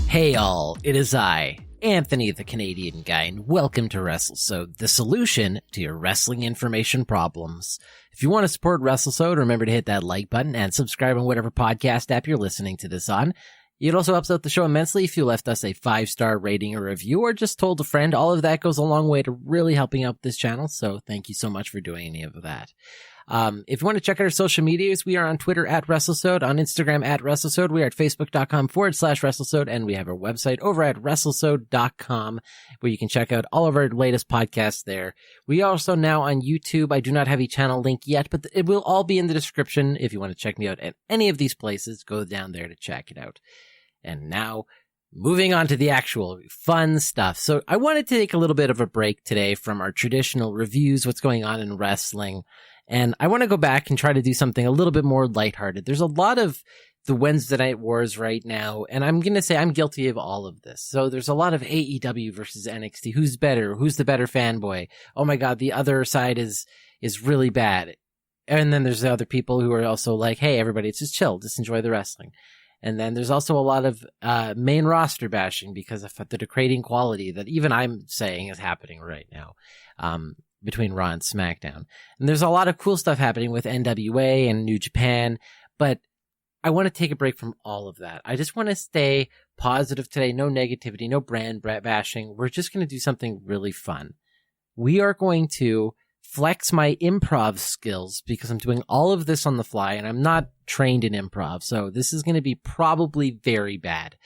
Hey all, it is I, Anthony the Canadian Guy, and welcome to Wrestlesode, the solution to your wrestling information problems. If you want to support Wrestlesode, remember to hit that like button and subscribe on whatever podcast app you're listening to this on. It also helps out the show immensely if you left us a 5-star rating or review or just told a friend. All of that goes a long way to really helping out this channel, so thank you so much for doing any of that. If you want to check out our social medias, we are on Twitter at Wrestlesode, on Instagram at Wrestlesode. We are at Facebook.com/Wrestlesode, and we have our website over at Wrestlesode.com, where you can check out all of our latest podcasts there. We are also now on YouTube. I do not have a channel link yet, but it will all be in the description. If you want to check me out at any of these places, go down there to check it out. And now, moving on to the actual fun stuff. So I wanted to take a little bit of a break today from our traditional reviews, what's going on in wrestling. And I want to go back and try to do something a little bit more lighthearted. There's a lot of the Wednesday Night Wars right now, and I'm going to say I'm guilty of all of this. So there's a lot of AEW versus NXT. Who's better? Who's the better fanboy? Oh my God, the other side is really bad. And then there's the other people who are also like, hey, everybody, it's just chill. Just enjoy the wrestling. And then there's also a lot of main roster bashing because of the degrading quality that even I'm saying is happening right now. Between Raw and SmackDown. And there's a lot of cool stuff happening with NWA and New Japan, but I want to take a break from all of that. I just want to stay positive today. No negativity, no brand bashing. We're just going to do something really fun. We are going to flex my improv skills because I'm doing all of this on the fly and I'm not trained in improv. So this is going to be probably very bad.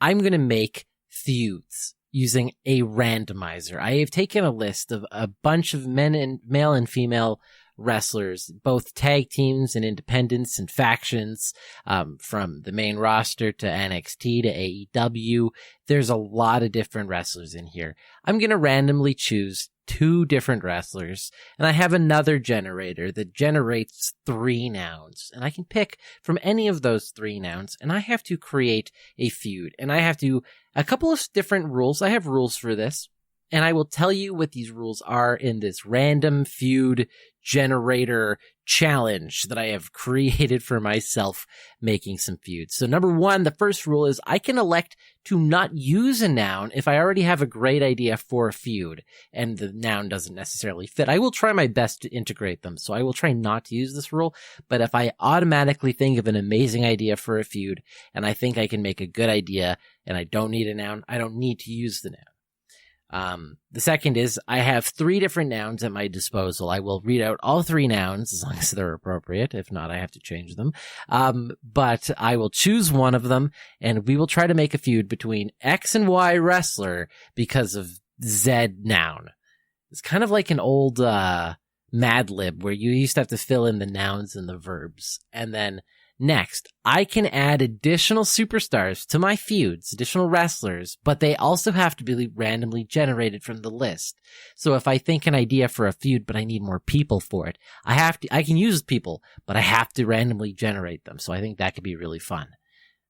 I'm going to make feuds using a randomizer. I have taken a list of a bunch of male and female wrestlers, both tag teams and independents and factions, from the main roster to NXT to AEW. There's a lot of different wrestlers in here. I'm going to randomly choose 2 different wrestlers, and I have another generator that generates 3 nouns, and I can pick from any of those 3 nouns, and I have to create a feud, and I have to, a couple of different rules. I have rules for this, and I will tell you what these rules are in this random feud generator challenge that I have created for myself making some feuds. So number 1, the first rule is I can elect to not use a noun if I already have a great idea for a feud and the noun doesn't necessarily fit. I will try my best to integrate them, so I will try not to use this rule, but if I automatically think of an amazing idea for a feud and I think I can make a good idea and I don't need a noun, I don't need to use the noun. The second is I have 3 different nouns at my disposal. I will read out all 3 nouns as long as they're appropriate. If not, I have to change them. But I will choose one of them and we will try to make a feud between X and Y wrestler because of Z noun. It's kind of like an old, Mad Lib where you used to have to fill in the nouns and the verbs. And then next, I can add additional superstars to my feuds, additional wrestlers, but they also have to be randomly generated from the list. So if I think an idea for a feud, but I need more people for it, I can use people, but I have to randomly generate them. So I think that could be really fun.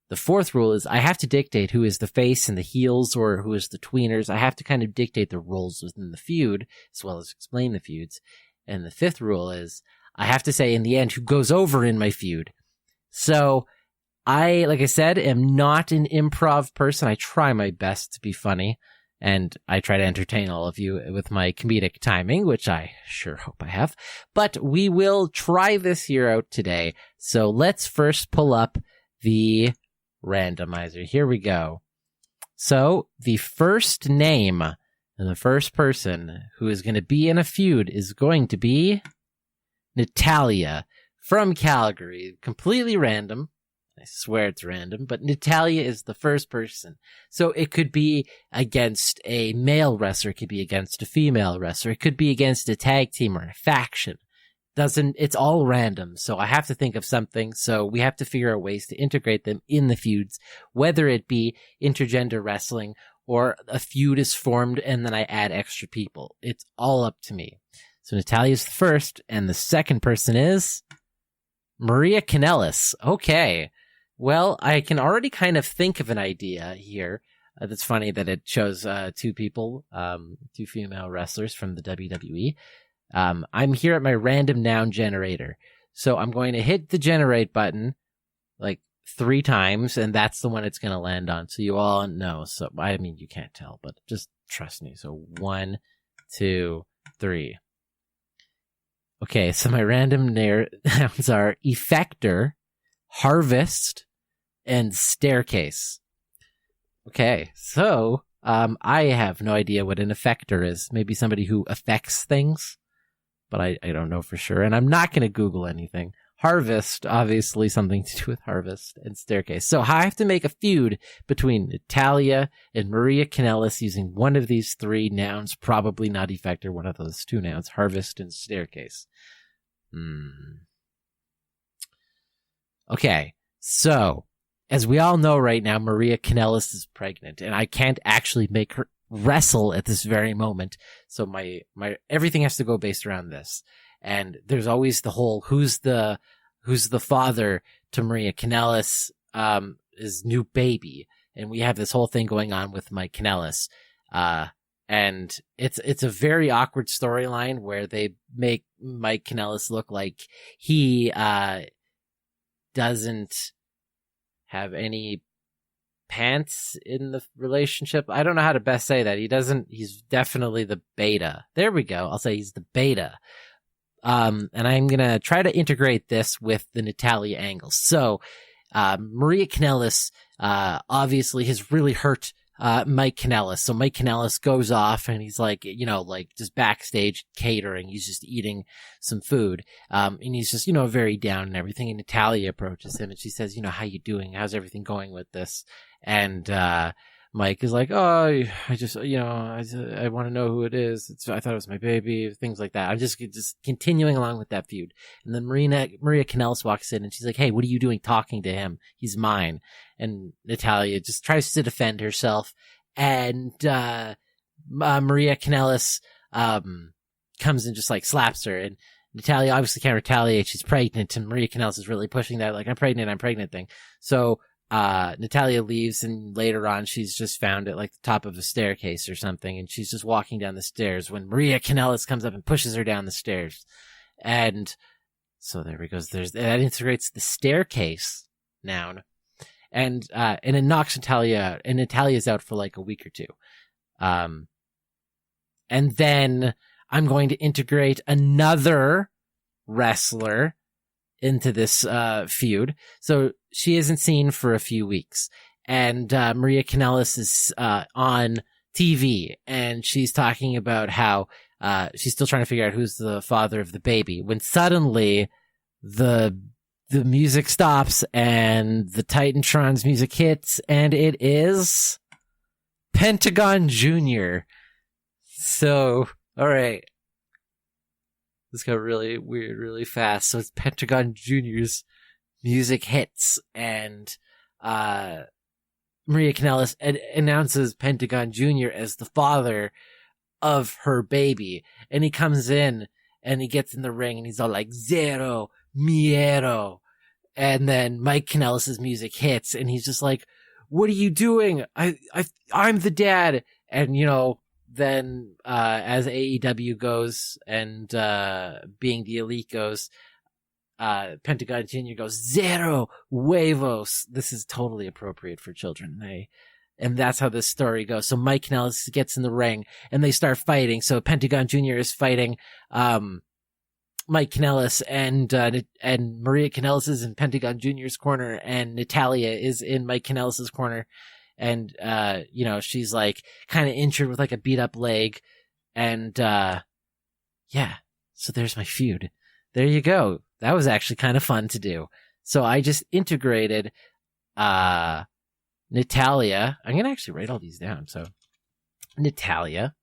The 4th rule is I have to dictate who is the face and the heels or who is the tweeners. I have to kind of dictate the roles within the feud as well as explain the feuds. And the 5th rule is I have to say in the end who goes over in my feud. So I, like I said, am not an improv person. I try my best to be funny and I try to entertain all of you with my comedic timing, which I sure hope I have. But we will try this here out today. So let's first pull up the randomizer. Here we go. So the first name and the first person who is going to be in a feud is going to be Natalia from Calgary. Completely random. I swear it's random, but Natalia is the first person. So it could be against a male wrestler. It could be against a female wrestler. It could be against a tag team or a faction. It's all random. So I have to think of something. So we have to figure out ways to integrate them in the feuds, whether it be intergender wrestling or a feud is formed and then I add extra people. It's all up to me. So Natalia's the first, and the second person is Maria Kanellis. Okay. Well, I can already kind of think of an idea here. That's funny that it shows 2 people, 2 female wrestlers from the WWE. I'm here at my random noun generator. So I'm going to hit the generate button, like 3 times, and that's the one it's going to land on. So you all know. So, I mean, you can't tell, but just trust me. So 1, 2, 3. Okay, so my random nouns are effector, harvest, and staircase. Okay, so I have no idea what an effector is. Maybe somebody who affects things, but I don't know for sure. And I'm not going to Google anything. Harvest, obviously something to do with harvest, and staircase. So I have to make a feud between Natalia and Maria Kanellis using one of these 3 nouns, probably not effector, one of those 2 nouns, harvest and staircase. Okay, so as we all know right now, Maria Kanellis is pregnant, and I can't actually make her wrestle at this very moment. So my everything has to go based around this. And there's always the whole who's the father to Maria Kanellis' new baby, and we have this whole thing going on with Mike Kanellis, and it's a very awkward storyline where they make Mike Kanellis look like he doesn't have any pants in the relationship. I don't know how to best say that. He's definitely the beta. There we go. I'll say he's the beta. And I'm going to try to integrate this with the Natalia angle. So, Maria Kanellis, obviously has really hurt, Mike Kanellis. So Mike Kanellis goes off and he's like, just backstage catering. He's just eating some food. And he's just, very down and everything. And Natalia approaches him and she says, how you doing? How's everything going with this? And, Mike is like, oh, I just, I want to know who it is. I thought it was my baby, things like that. I'm just continuing along with that feud. And then Maria Kanellis walks in and she's like, hey, what are you doing talking to him? He's mine. And Natalia just tries to defend herself. And, Maria Kanellis, comes and just like slaps her. And Natalia obviously can't retaliate. She's pregnant. And Maria Kanellis is really pushing that, like, I'm pregnant thing. So, Natalia leaves, and later on she's just found at like the top of a staircase or something, and she's just walking down the stairs when Maria Kanellis comes up and pushes her down the stairs. And so there we go. That integrates the staircase noun. And it knocks Natalia out, and Natalia's out for like a week or 2. And then I'm going to integrate another wrestler into this feud. So she isn't seen for a few weeks, and Maria Kanellis is on TV, and she's talking about how she's still trying to figure out who's the father of the baby, when suddenly the music stops and the Titantron's music hits, and it is Pentagon Jr. So, all right. This got really weird, really fast. So it's Pentagon Jr.'s music hits, and Maria Kanellis announces Pentagon Jr. as the father of her baby. And he comes in, and he gets in the ring, and he's all like, Zero, Miero. And then Mike Kanellis' music hits, and he's just like, what are you doing? I'm the dad. And, then as AEW goes and being the elite goes, Pentagon Jr. goes, Zero huevos. This is totally appropriate for children. And that's how this story goes. So Mike Kanellis gets in the ring and they start fighting. So Pentagon Jr. is fighting Mike Kanellis, and Maria Kanellis is in Pentagon Jr.'s corner, and Natalia is in Mike Kanellis' corner. And, she's like kind of injured with like a beat up leg. And, so there's my feud. There you go. That was actually kind of fun to do. So I just integrated, Natalia. I'm going to actually write all these down. So Natalia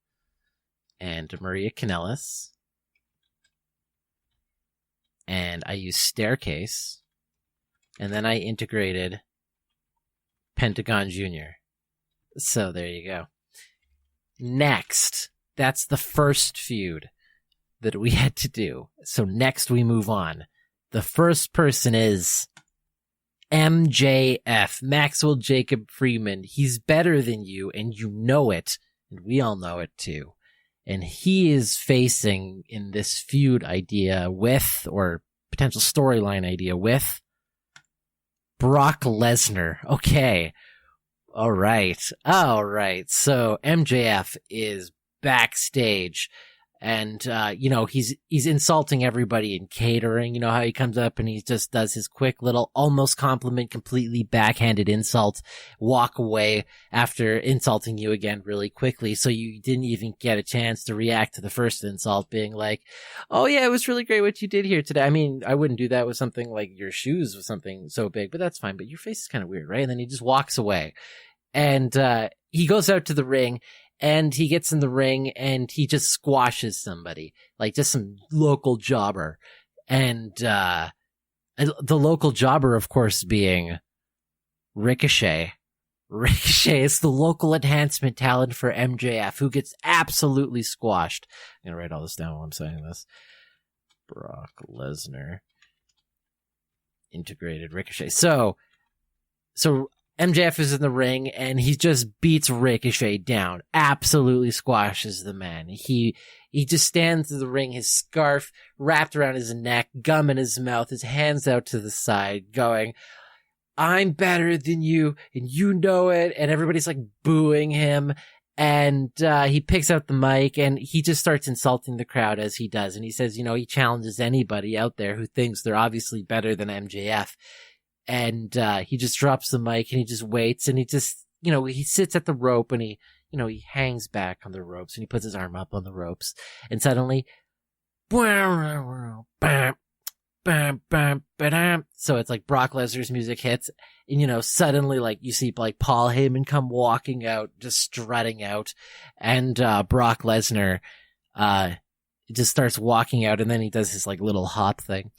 and Maria Kanellis. And I used staircase. And then I integrated Pentagon Jr. So there you go. Next, that's the first feud that we had to do. So next we move on. The first person is MJF, Maxwell Jacob Freeman. He's better than you, and you know it, and we all know it too. And he is facing in this feud idea with, or potential storyline idea with, Brock Lesnar. Okay. All right. So MJF is backstage. And, he's insulting everybody in catering. You know how he comes up and he just does his quick little almost compliment, completely backhanded insult, walk away after insulting you again really quickly. So you didn't even get a chance to react to the first insult being like, oh yeah, it was really great what you did here today. I mean, I wouldn't do that with something like your shoes with something so big, but that's fine. But your face is kind of weird, right? And then he just walks away and, he goes out to the ring. And he gets in the ring and he just squashes somebody, like just some local jobber. And the local jobber, of course, being Ricochet. Ricochet is the local enhancement talent for MJF, who gets absolutely squashed. I'm going to write all this down while I'm saying this. Brock Lesnar. Integrated Ricochet. So MJF is in the ring and he just beats Ricochet down, absolutely squashes the man. He just stands in the ring, his scarf wrapped around his neck, gum in his mouth, his hands out to the side, going, I'm better than you, and you know it. And everybody's like booing him. And he picks up the mic and he just starts insulting the crowd as he does. And he says, he challenges anybody out there who thinks they're obviously better than MJF. And he just drops the mic and he just waits and he just, he sits at the rope and he hangs back on the ropes and he puts his arm up on the ropes and suddenly, so it's like Brock Lesnar's music hits and, suddenly like you see like Paul Heyman come walking out, just strutting out, and Brock Lesnar just starts walking out and then he does his like little hop thing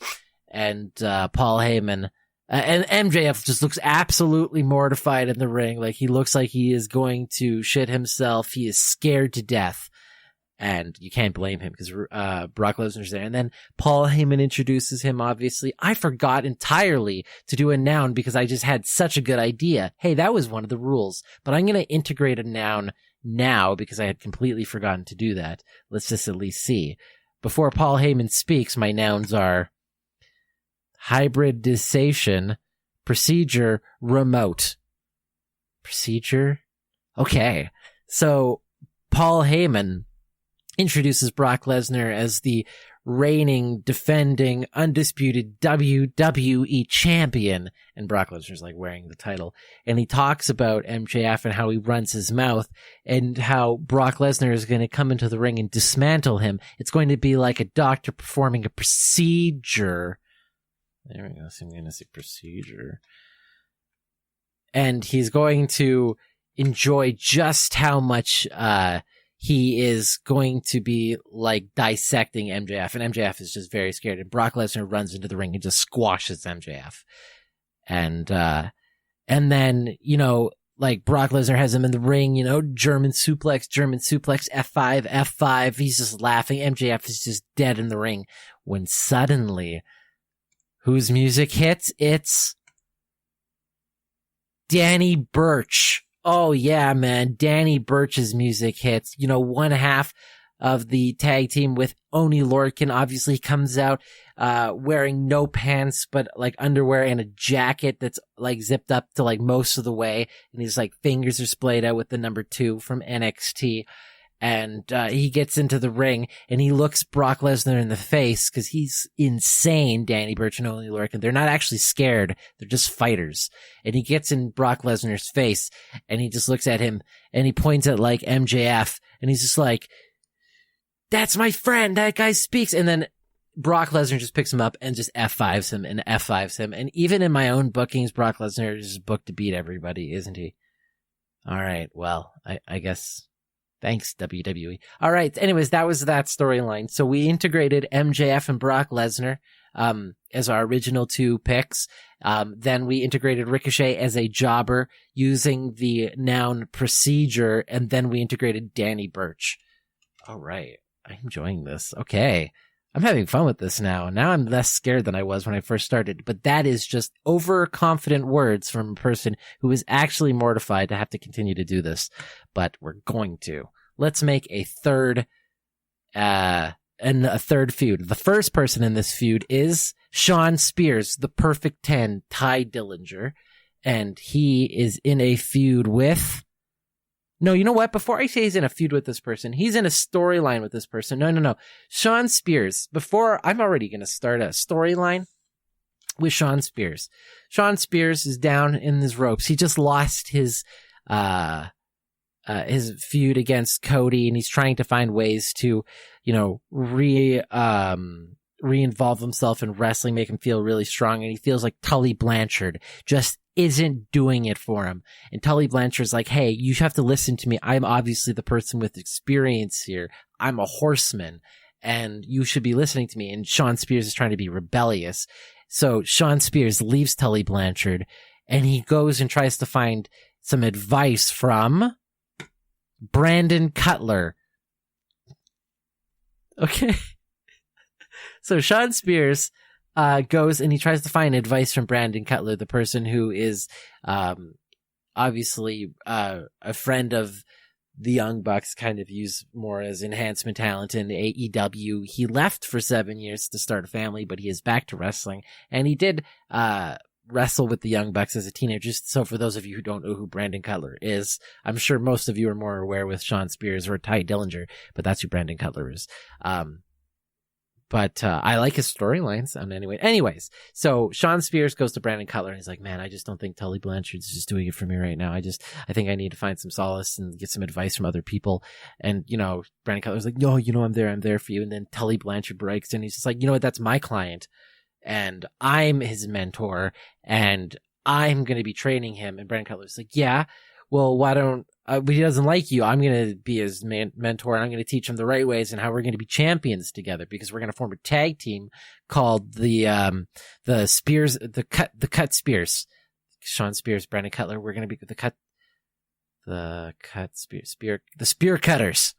and Paul Heyman and MJF just looks absolutely mortified in the ring. Like he looks like he is going to shit himself. He is scared to death. And you can't blame him because Brock Lesnar's there. And then Paul Heyman introduces him, obviously. I forgot entirely to do a noun because I just had such a good idea. Hey, that was one of the rules. But I'm going to integrate a noun now because I had completely forgotten to do that. Let's just at least see. Before Paul Heyman speaks, my nouns are hybridization, procedure, remote. Procedure? Okay. So Paul Heyman introduces Brock Lesnar as the reigning, defending, undisputed WWE champion. And Brock Lesnar's like wearing the title. And he talks about MJF and how he runs his mouth and how Brock Lesnar is going to come into the ring and dismantle him. It's going to be like a doctor performing a procedure. There we go. So I'm going to say procedure. And he's going to enjoy just how much he is going to be like dissecting MJF. And MJF is just very scared. And Brock Lesnar runs into the ring and just squashes MJF. And then, like Brock Lesnar has him in the ring, German suplex, F5, F5. He's just laughing. MJF is just dead in the ring when suddenly, whose music hits? It's Danny Burch. Oh yeah, man. Danny Burch's music hits. One half of the tag team with Oni Lorcan obviously comes out, wearing no pants, but like underwear and a jacket that's like zipped up to like most of the way. And his like fingers are splayed out with the number 2 from NXT. And he gets into the ring and he looks Brock Lesnar in the face because he's insane, Danny Burch and Only Lorcan. They're not actually scared. They're just fighters. And he gets in Brock Lesnar's face and he just looks at him and he points at like MJF and he's just like, that's my friend. That guy speaks. And then Brock Lesnar just picks him up and just F5s him and F5s him. And even in my own bookings, Brock Lesnar is booked to beat everybody, isn't he? All right. Well, I guess... Thanks, WWE. All right. Anyways, that was that storyline. So we integrated MJF and Brock Lesnar as our original 2 picks. Then we integrated Ricochet as a jobber using the noun procedure. And then we integrated Danny Burch. All right. I'm enjoying this. Okay. I'm having fun with this now. Now I'm less scared than I was when I first started. But that is just overconfident words from a person who is actually mortified to have to continue to do this. But we're going to. Let's make a third a third feud. The first person in this feud is Sean Spears, the Perfect 10, Ty Dillinger. And he is in a feud with... No, you know what? Before I say he's in a feud with this person, he's in a storyline with this person. No. Sean Spears. I'm already going to start a storyline with Sean Spears. Sean Spears is down in his ropes. He just lost his feud against Cody, and he's trying to find ways to, re-involve himself in wrestling, make him feel really strong. And he feels like Tully Blanchard just isn't doing it for him. And Tully Blanchard's like, hey, you have to listen to me. I'm obviously the person with experience here. I'm a horseman and you should be listening to me. And Sean Spears is trying to be rebellious. So Sean Spears leaves Tully Blanchard and he goes and tries to find some advice from Brandon Cutler. Okay. So Sean Spears goes and he tries to find advice from Brandon Cutler, the person who is obviously a friend of the Young Bucks, kind of used more as enhancement talent in AEW. He left for 7 years to start a family, but he is back to wrestling. And he did wrestle with the Young Bucks as a teenager. So for those of you who don't know who Brandon Cutler is, I'm sure most of you are more aware with Sean Spears or Ty Dillinger, but that's who Brandon Cutler is. But I like his storylines. Anyways, so Sean Spears goes to Brandon Cutler and he's like, man, I just don't think Tully Blanchard's just doing it for me right now. I think I need to find some solace and get some advice from other people. And, Brandon Cutler's like, no, I'm there for you. And then Tully Blanchard breaks and he's just like, you know what? That's my client and I'm his mentor and I'm going to be training him. And Brandon Cutler's like, yeah, well, why don't, but he doesn't like you. I'm going to be his mentor and I'm going to teach him the right ways and how we're going to be champions together because we're going to form a tag team called the Spears, the Cut Spears. Sean Spears, Brandon Cutler. We're going to be the Spear Cutters.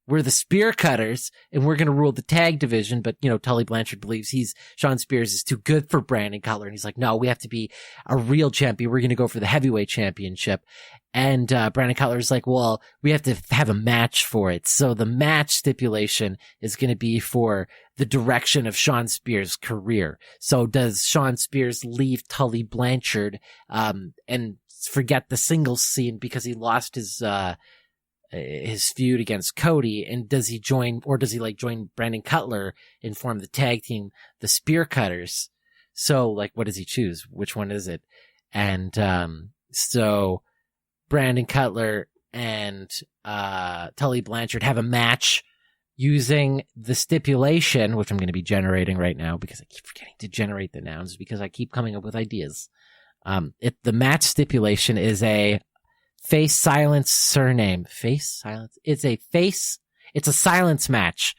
We're the Spear Cutters and we're going to rule the tag division. But, Tully Blanchard believes Sean Spears is too good for Brandon Cutler. And he's like, no, we have to be a real champion. We're going to go for the heavyweight championship. And Brandon Cutler is like, well, we have to have a match for it. So the match stipulation is going to be for the direction of Sean Spears' career. So does Sean Spears leave Tully Blanchard and forget the singles scene because he lost his feud against Cody? And does he join Brandon Cutler and form the tag team, the Spear Cutters? So what does he choose? Which one is it? And so Brandon Cutler and Tully Blanchard have a match using the stipulation, which I'm going to be generating right now because I keep forgetting to generate the nouns because I keep coming up with ideas. The match stipulation is a face silence surname. Face silence. It's a silence match.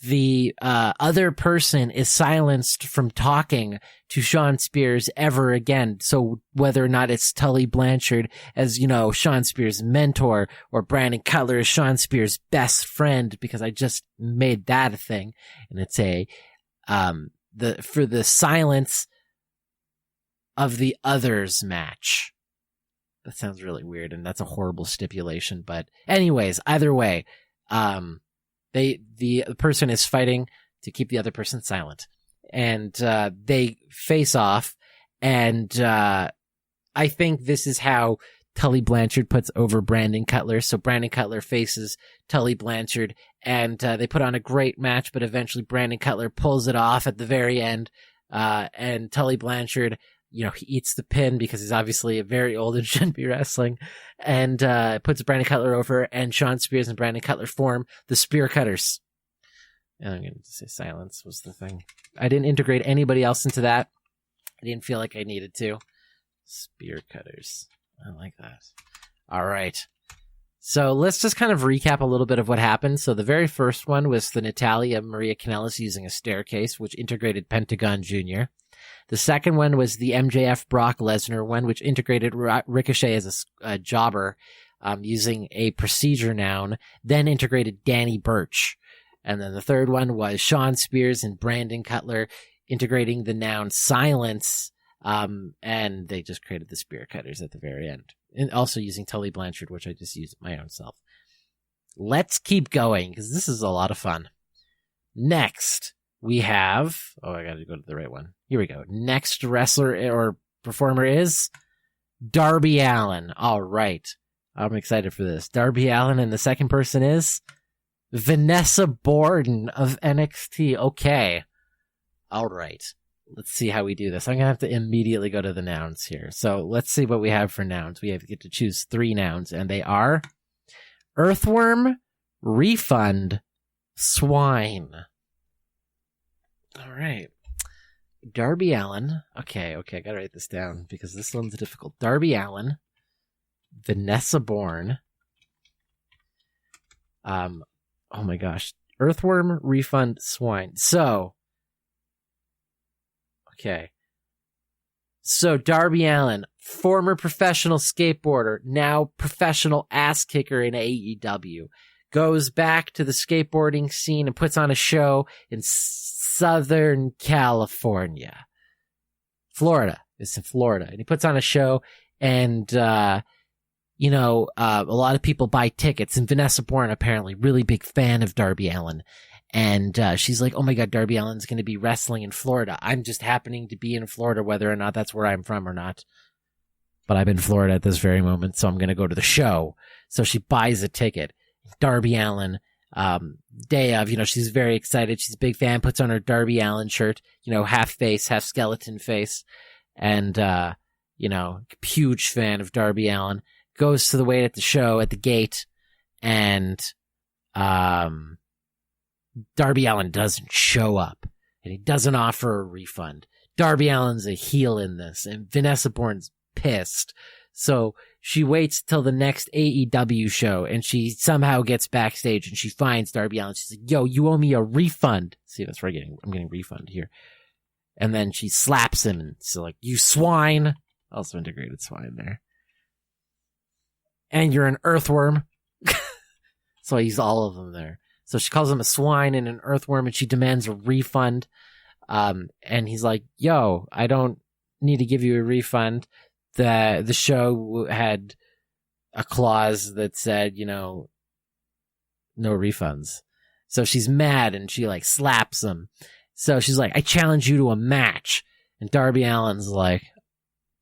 The other person is silenced from talking to Sean Spears ever again. So whether or not it's Tully Blanchard as, Sean Spears' mentor or Brandon Cutler as Sean Spears' best friend, because I just made that a thing. And it's for the silence of the others match. That sounds really weird, and that's a horrible stipulation. But anyways, either way, the person is fighting to keep the other person silent, and they face off. And I think this is how Tully Blanchard puts over Brandon Cutler. So Brandon Cutler faces Tully Blanchard, and they put on a great match. But eventually, Brandon Cutler pulls it off at the very end, and Tully Blanchard, he eats the pin because he's obviously very old and shouldn't be wrestling, and puts Brandon Cutler over, and Sean Spears and Brandon Cutler form the Spear Cutters. And I'm going to say silence was the thing. I didn't integrate anybody else into that. I didn't feel like I needed to. Spear Cutters. I like that. All right. So let's just kind of recap a little bit of what happened. So the very first one was the Natalia Maria Kanellis using a staircase, which integrated Pentagon Jr. The second one was the MJF Brock Lesnar one, which integrated Ricochet as a jobber using a procedure noun, then integrated Danny Burch. And then the third one was Sean Spears and Brandon Cutler integrating the noun silence, and they just created the Spear Cutters at the very end. And also using Tully Blanchard, which I just used my own self. let's keep going because this is a lot of fun. Next, we have... Oh, I got to go to the right one. Here we go. Next wrestler or performer is Darby Allin. All right. I'm excited for this. Darby Allin, and the second person is Vanessa Borden of NXT. Okay. All right. Let's see how we do this. I'm going to have to immediately go to the nouns here. So let's see what we have for nouns. We get to choose 3 nouns, and they are earthworm, refund, swine. All right. Darby Allin. Okay, I got to write this down because this one's difficult. Darby Allin, Vanessa Bourne. Oh my gosh. Earthworm, refund, swine. So, okay. So Darby Allin, former professional skateboarder, now professional ass kicker in AEW, goes back to the skateboarding scene and puts on a show in Southern California. Florida. It's in Florida. And he puts on a show and, a lot of people buy tickets. And Vanessa Bourne, apparently, really big fan of Darby Allin. And she's like, oh my God, Darby Allin's going to be wrestling in Florida. I'm just happening to be in Florida, whether or not that's where I'm from or not. But I'm in Florida at this very moment, so I'm going to go to the show. So she buys a ticket. Darby Allin, day of, she's very excited. She's a big fan, puts on her Darby Allin shirt, half face, half skeleton face. And, huge fan of Darby Allin. Goes to the wait at the show at the gate. And, Darby Allin doesn't show up, and he doesn't offer a refund. Darby Allin's a heel in this, and Vanessa Bourne's pissed. So she waits till the next AEW show, and she somehow gets backstage, and she finds Darby Allin. She's like, yo, you owe me a refund. See, that's where I'm getting refund here. And then she slaps him, and so like, you swine. Also integrated swine there. And you're an earthworm. So he's all of them there. So she calls him a swine and an earthworm, and she demands a refund. And he's like, yo, I don't need to give you a refund. The show had a clause that said, no refunds. So she's mad, and she like slaps him. So she's like, I challenge you to a match. And Darby Allin's like,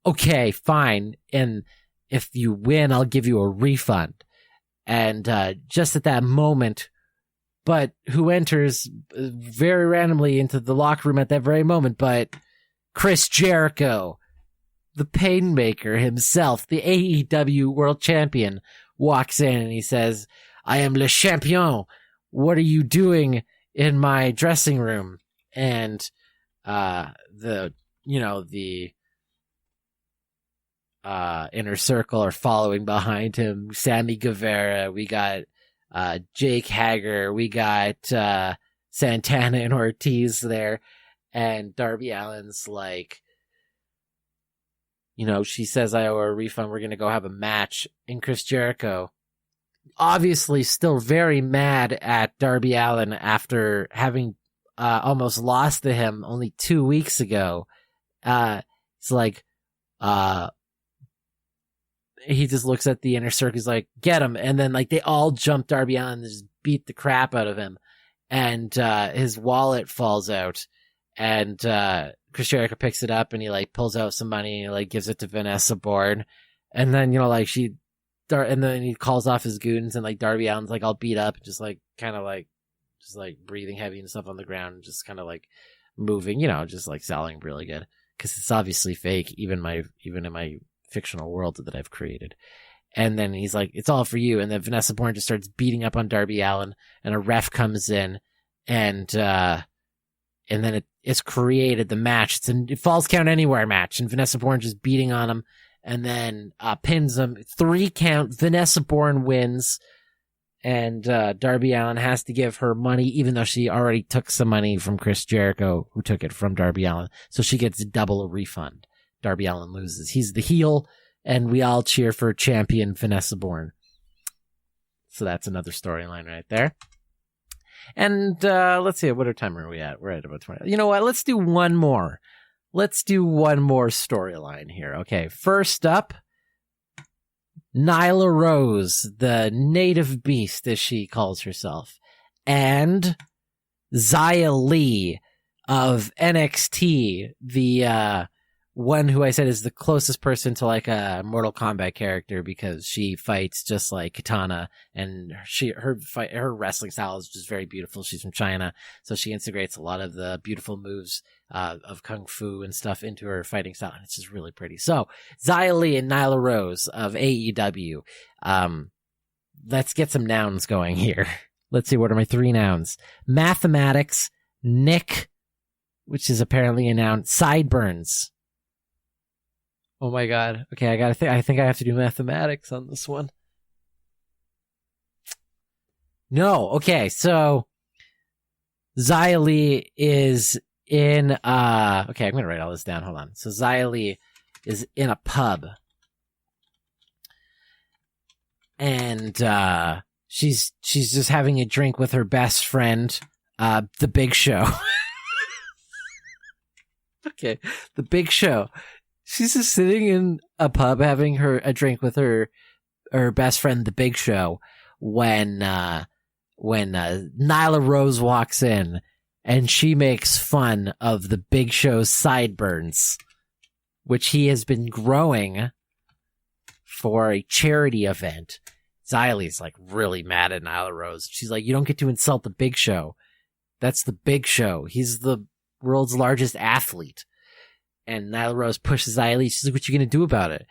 okay, fine. And if you win, I'll give you a refund. And just at that moment, but who enters very randomly into the locker room at that very moment, but Chris Jericho, the Painmaker himself, the AEW World Champion, walks in and he says, I am Le Champion. What are you doing in my dressing room? And the Inner Circle are following behind him. Sammy Guevara, we got Jake Hager, we got Santana and Ortiz there, and Darby Allin's like, she says, I owe her a refund, we're gonna go have a match. And Chris Jericho, obviously still very mad at Darby Allin after having almost lost to him only 2 weeks ago, it's like, he just looks at the Inner Circle. He's like, get him. And then like they all jump Darby Allin and just beat the crap out of him. And his wallet falls out. And Chris Jericho picks it up and he like pulls out some money and he like gives it to Vanessa Bourne. And then, and then he calls off his goons and like Darby Allin's like all beat up, just like kind of like just like breathing heavy and stuff on the ground, and just kind of like moving, just like selling really good. Because it's obviously fake, even in my fictional world that I've created. And then he's like, it's all for you. And then Vanessa Bourne just starts beating up on Darby Allin, and a ref comes in, and then it's created the match. It's a Falls Count Anywhere match, and Vanessa Bourne just beating on him, and then pins him. 3 count. Vanessa Bourne wins, and Darby Allin has to give her money, even though she already took some money from Chris Jericho, who took it from Darby Allin. So she gets double a refund. Darby Allin loses. He's the heel, and we all cheer for champion Vanessa Bourne. So that's another storyline right there. And let's see, what time are we at? We're at about 20. You know what? Let's do one more. Let's do one more storyline here. Okay, first up, Nyla Rose, the native beast, as she calls herself, and Xia Li of NXT, the one who I said is the closest person to like a Mortal Kombat character because she fights just like Katana, and her wrestling style is just very beautiful. She's from China, so she integrates a lot of the beautiful moves of kung fu and stuff into her fighting style, and it's just really pretty. So Xia Li and Nyla Rose of AEW. Let's get some nouns going here. Let's see, what are my 3 nouns? Mathematics, Nick, which is apparently a noun, sideburns. Oh my god. Okay, I think I have to do mathematics on this one. No, okay, so Xia Li is in okay, I'm gonna write all this down, hold on. So Xia Li is in a pub. And she's just having a drink with her best friend, the Big Show. Okay, the Big Show. She's just sitting in a pub having a drink with her best friend, the Big Show, when Nyla Rose walks in and she makes fun of the Big Show's sideburns, which he has been growing for a charity event. Xia Li's like really mad at Nyla Rose. She's like, you don't get to insult the Big Show. That's the Big Show. He's the world's largest athlete. And Nyla Rose pushes Xia Li. She's like, what you going to do about it?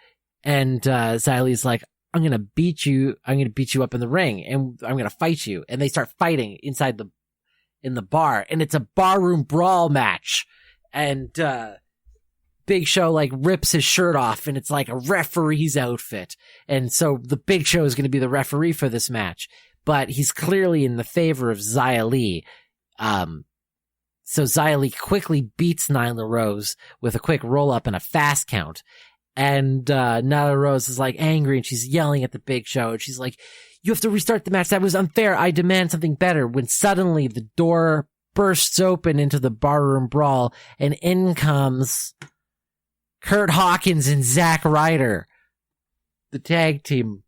And Xia Li's like, I'm going to beat you up in the ring, and I'm going to fight you. And they start fighting in the bar, and it's a barroom brawl match. And Big Show like rips his shirt off, and it's like a referee's outfit. And so the Big Show is going to be the referee for this match, but he's clearly in the favor of Xia Li. So Xia Li quickly beats Nyla Rose with a quick roll-up and a fast count. And Nyla Rose is like angry, and she's yelling at the Big Show. And she's like, you have to restart the match. That was unfair. I demand something better. When suddenly the door bursts open into the barroom brawl, and in comes Kurt Hawkins and Zack Ryder, the tag team,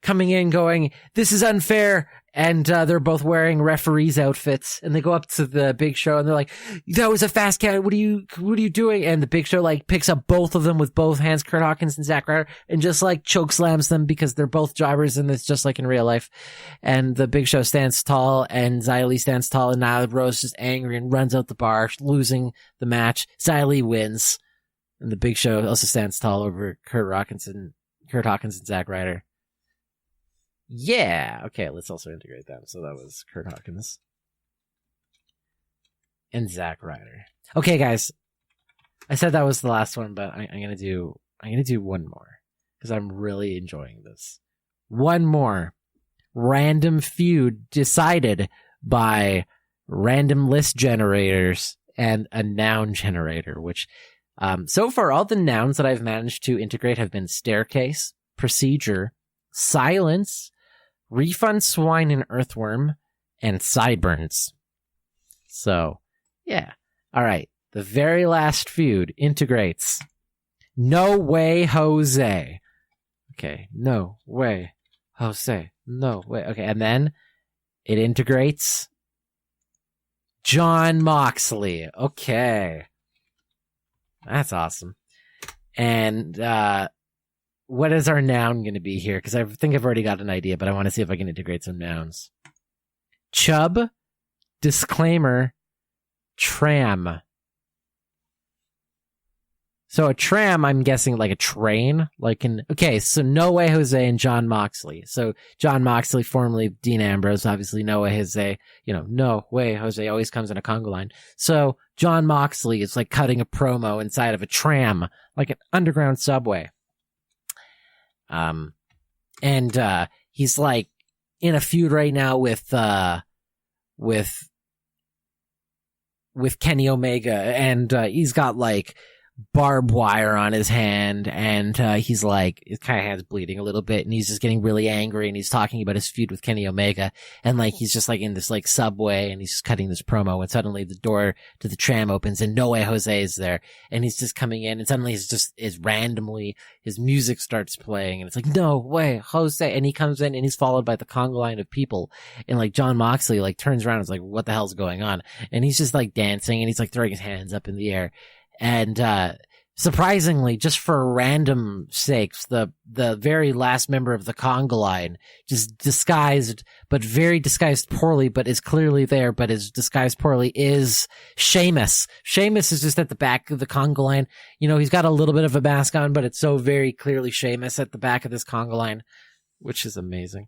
coming in going, this is unfair. And they're both wearing referees' outfits, and they go up to the Big Show, and they're like, that was a fast count. What are you doing? And the Big Show like picks up both of them with both hands, Kurt Hawkins and Zack Ryder, and just like choke slams them because they're both jobbers, and it's just like in real life. And the Big Show stands tall, and Xia Li stands tall, and Nyla Rose is just angry and runs out the bar, losing the match. Xia Li wins, and the Big Show also stands tall over Kurt Hawkins and Zack Ryder. Yeah. Okay, let's also integrate them. So that was Kurt Hawkins and Zack Ryder. Okay, guys. I said that was the last one, but I'm gonna do one more because I'm really enjoying this. One more random feud decided by random list generators and a noun generator, which so far all the nouns that I've managed to integrate have been staircase, procedure, silence, refund swine and earthworm, and sideburns. So, yeah. All right. The very last feud integrates No Way Jose. Okay. No Way Jose. No way. Okay. And then it integrates Jon Moxley. Okay. That's awesome. And, what is our noun going to be here? Because I think I've already got an idea, but I want to see if I can integrate some nouns. Chub, disclaimer, tram. So a tram, I'm guessing like a train. Okay, so No Way Jose and Jon Moxley. So Jon Moxley, formerly Dean Ambrose, obviously No Way Jose. No Way Jose always comes in a conga line. So Jon Moxley is like cutting a promo inside of a tram, like an underground subway. And he's like in a feud right now with Kenny Omega, and he's got like barbed wire on his hand, and he's like, his kind of hand's bleeding a little bit, and he's just getting really angry, and he's talking about his feud with Kenny Omega, and like he's just like in this like subway, and he's just cutting this promo, and suddenly the door to the tram opens, and No Way Jose is there, and he's just coming in, and suddenly is randomly his music starts playing, and it's like No Way Jose, and he comes in, and he's followed by the conga line of people, and like Jon Moxley like turns around and is like, what the hell's going on? And he's just like dancing, and he's like throwing his hands up in the air. And, surprisingly, just for random sakes, the very last member of the conga line, just disguised, but very disguised poorly, but is clearly there, but is disguised poorly, is Sheamus. Sheamus is just at the back of the conga line. You know, he's got a little bit of a mask on, but it's so very clearly Sheamus at the back of this conga line, which is amazing.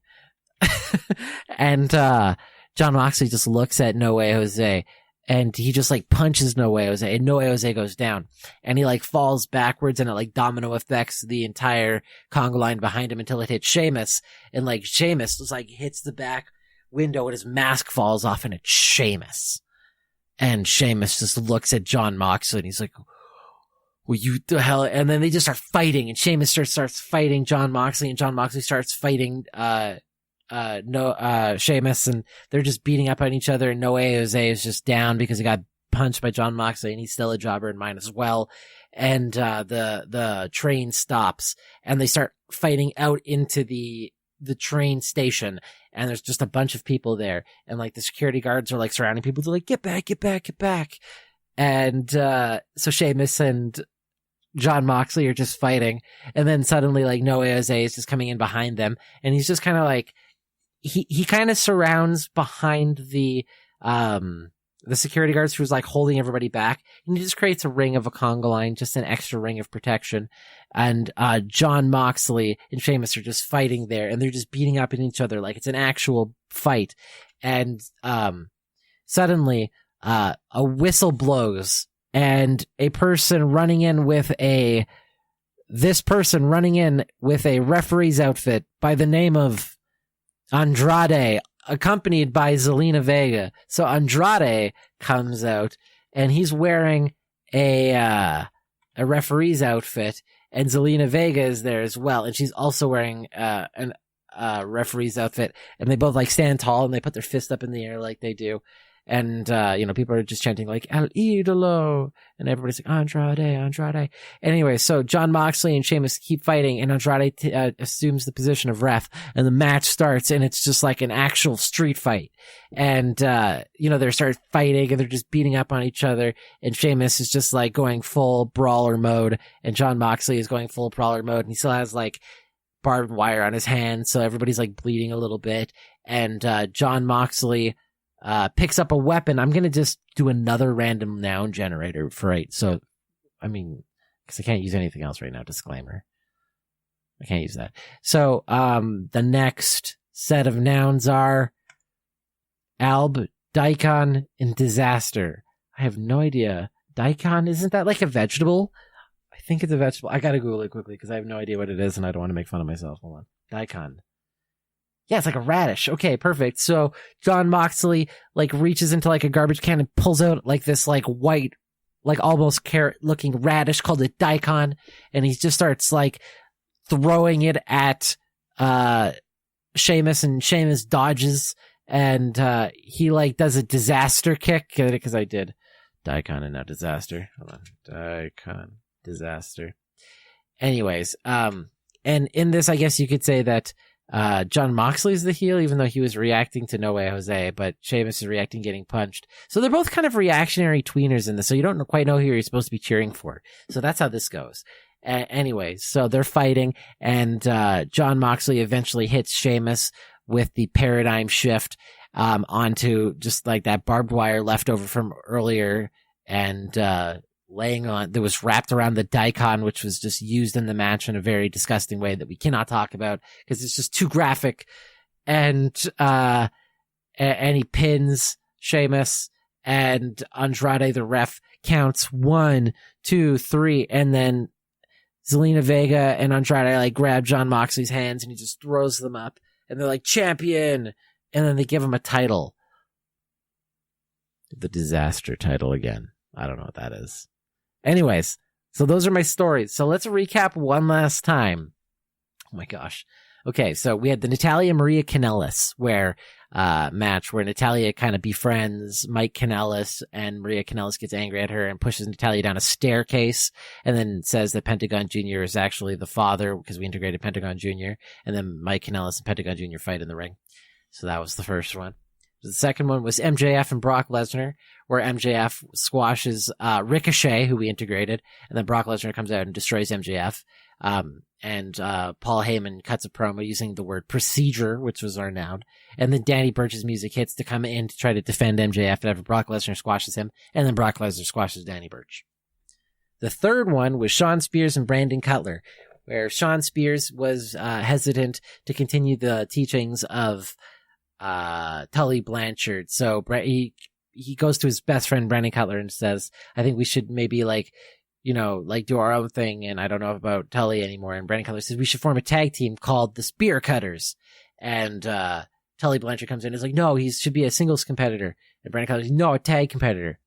And, Jon Moxley just looks at No Way Jose, and he just like punches No Way Jose, and No Way Jose goes down, and he like falls backwards, and it like domino affects the entire conga line behind him until it hits Sheamus, and like Sheamus just like hits the back window, and his mask falls off, and it's Sheamus. And Sheamus just looks at Jon Moxley, and he's like, well, you the hell, and then they just start fighting, and Sheamus starts fighting Jon Moxley, and Jon Moxley starts fighting Sheamus, and they're just beating up on each other, and No Way Jose is just down because he got punched by Jon Moxley, and he's still a jobber in mine as well. And the train stops, and they start fighting out into the train station, and there's just a bunch of people there, and like the security guards are like surrounding people. They're like, get back, get back, get back. And so Sheamus and Jon Moxley are just fighting, and then suddenly like No Way Jose is just coming in behind them, and he's just kind of like, he kind of surrounds behind the security guards who's like holding everybody back, and he just creates a ring of a conga line, just an extra ring of protection. And Jon Moxley and Sheamus are just fighting there, and they're just beating up at each other like it's an actual fight. And suddenly a whistle blows, and a person running in with a referee's outfit by the name of Andrade, accompanied by Zelina Vega. So Andrade comes out, and he's wearing a referee's outfit, and Zelina Vega is there as well, and she's also wearing a referee's outfit, and they both like stand tall, and they put their fist up in the air like they do. And, people are just chanting like, El Idolo, and everybody's like, Andrade, Andrade. Anyway, so Jon Moxley and Sheamus keep fighting, and Andrade assumes the position of ref, and the match starts, and it's just like an actual street fight. And, they start fighting, and they're just beating up on each other, and Sheamus is just like going full brawler mode, and Jon Moxley is going full brawler mode, and he still has like barbed wire on his hand, so everybody's like bleeding a little bit. And, Jon Moxley picks up a weapon. I'm going to just do another random noun generator for it. So, because I can't use anything else right now. Disclaimer. I can't use that. So, the next set of nouns are alb, daikon, and disaster. I have no idea. Daikon, isn't that like a vegetable? I think it's a vegetable. I got to Google it quickly because I have no idea what it is, and I don't want to make fun of myself. Hold on. Daikon. Yeah, it's like a radish. Okay, perfect. So Jon Moxley like reaches into like a garbage can and pulls out like this like white, like almost carrot looking radish called a daikon, and he just starts like throwing it at Sheamus, and Sheamus dodges, and he like does a disaster kick because I did daikon and now disaster. Hold on, daikon, disaster. Anyways, and in this, I guess you could say that Jon Moxley's the heel, even though he was reacting to No Way Jose, but Sheamus is reacting getting punched. So they're both kind of reactionary tweeners in this, so you don't quite know who you're supposed to be cheering for. So that's how this goes. Anyways, so they're fighting, and Jon Moxley eventually hits Sheamus with the paradigm shift onto just like that barbed wire left over from earlier, and laying on that was wrapped around the daikon, which was just used in the match in a very disgusting way that we cannot talk about because it's just too graphic. And he pins Sheamus, and Andrade the ref counts 1, 2, 3, and then Zelina Vega and Andrade like grab Jon Moxley's hands, and he just throws them up, and they're like, champion, and then they give him a title, the disaster title again. I don't know what that is. Anyways, So those are my stories. So let's recap one last time. Oh my gosh. Okay, so we had the Natalia Maria Kanellis match where Natalia kind of befriends Mike Kanellis, and Maria Kanellis gets angry at her and pushes Natalia down a staircase, and then says that Pentagon Jr. is actually the father because we integrated Pentagon Jr. And then Mike Kanellis and Pentagon Jr. fight in the ring. So that was the first one. The second one was MJF and Brock Lesnar, where MJF squashes Ricochet, who we integrated, and then Brock Lesnar comes out and destroys MJF. And Paul Heyman cuts a promo using the word procedure, which was our noun. And then Danny Burch's music hits to come in to try to defend MJF after Brock Lesnar squashes him. And then Brock Lesnar squashes Danny Burch. The third one was Shawn Spears and Brandon Cutler, where Shawn Spears was hesitant to continue the teachings of Tully Blanchard. So he goes to his best friend, Brandon Cutler, and says, I think we should maybe do our own thing, and I don't know about Tully anymore. And Brandon Cutler says we should form a tag team called the Spear Cutters. And Tully Blanchard comes in and is like, no, he should be a singles competitor. And Brandon Cutler says, no, a tag competitor.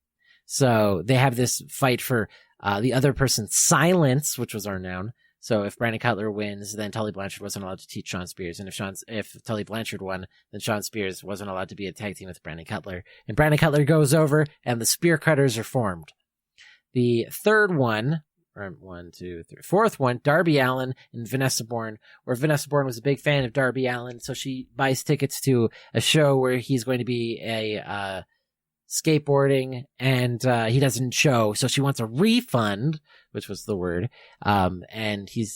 So they have this fight for the other person's silence, which was our noun. So if Brandon Cutler wins, then Tully Blanchard wasn't allowed to teach Shawn Spears. And if Tully Blanchard won, then Shawn Spears wasn't allowed to be a tag team with Brandon Cutler. And Brandon Cutler goes over, and the Spear Cutters are formed. The third one, fourth one, Darby Allin and Vanessa Bourne, where Vanessa Bourne was a big fan of Darby Allin, so she buys tickets to a show where he's going to be skateboarding, and he doesn't show, so she wants a refund, which was the word. And she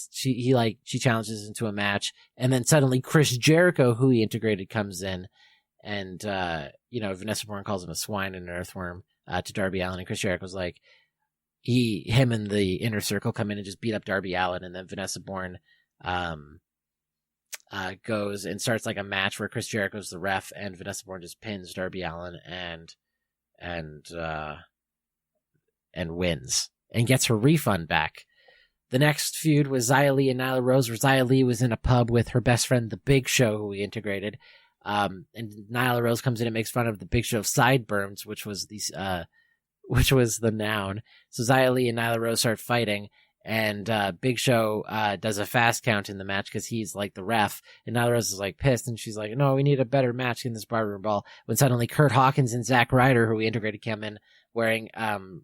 challenges into a match, and then suddenly Chris Jericho, who he integrated, comes in, and Vanessa Bourne calls him a swine and an earthworm to Darby Allin, and Chris Jericho's like, him and the Inner Circle come in and just beat up Darby Allin, and then Vanessa Bourne goes and starts like a match where Chris Jericho's the ref, and Vanessa Bourne just pins Darby Allin and wins and gets her refund back. The next feud was Xia Li and Nyla Rose, where Xia Li was in a pub with her best friend, the Big Show, who we integrated. And Nyla Rose comes in and makes fun of the Big Show's sideburns, which was the noun. So Xia Li and Nyla Rose start fighting, and Big Show does a fast count in the match because he's like the ref, and Nyla Rose is like pissed, and she's like, no, we need a better match in this barroom brawl, when suddenly Kurt Hawkins and Zack Ryder, who we integrated, come in wearing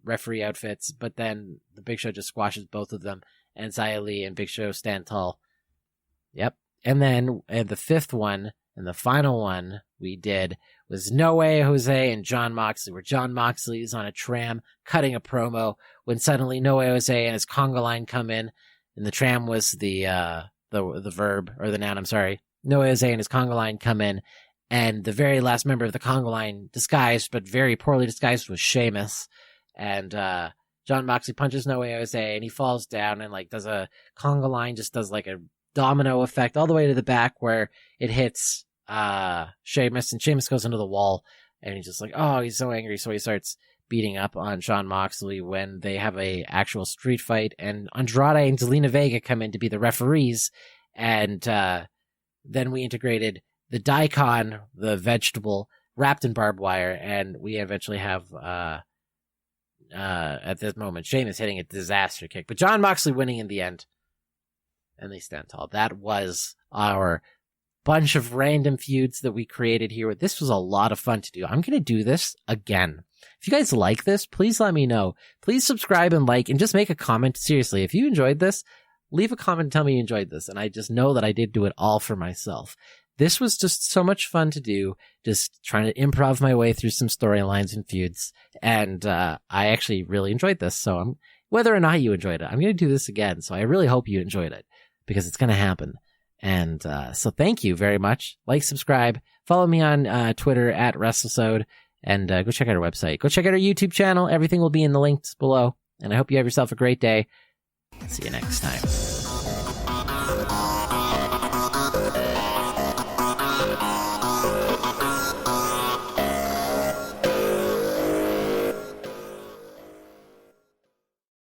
referee outfits, but then the Big Show just squashes both of them, and Xia Li and Big Show stand tall. Yep. And then the fifth one, and the final one we did, was No Way Jose and Jon Moxley, where Jon Moxley is on a tram cutting a promo when suddenly No Way Jose and his conga line come in, and the tram was the verb, or the noun, I'm sorry. No Way Jose and his conga line come in, and the very last member of the conga line, disguised but very poorly disguised, was Sheamus, and Jon Moxley punches No Way Jose, and he falls down and like does a conga line, just does like a domino effect all the way to the back where it hits Sheamus, and Sheamus goes into the wall, and he's just like, oh, he's so angry, so he starts beating up on Jon Moxley when they have a actual street fight, and Andrade and Zelina Vega come in to be the referees, and then we integrated the daikon, the vegetable, wrapped in barbed wire, and we eventually have at this moment Sheamus hitting a disaster kick, but Jon Moxley winning in the end, and they stand tall. That was our bunch of random feuds that we created here. This was a lot of fun to do. I'm going to do this again. If you guys like this, please let me know. Please subscribe and like, and just make a comment. Seriously, if you enjoyed this, leave a comment and tell me you enjoyed this. And I just know that I did do it all for myself. This was just so much fun to do, just trying to improv my way through some storylines and feuds. And I actually really enjoyed this. So whether or not you enjoyed it, I'm going to do this again. So I really hope you enjoyed it, because it's going to happen. And so thank you very much. Like, subscribe, follow me on Twitter at Wrestlesode, and go check out our website. Go check out our YouTube channel. Everything will be in the links below. And I hope you have yourself a great day. See you next time.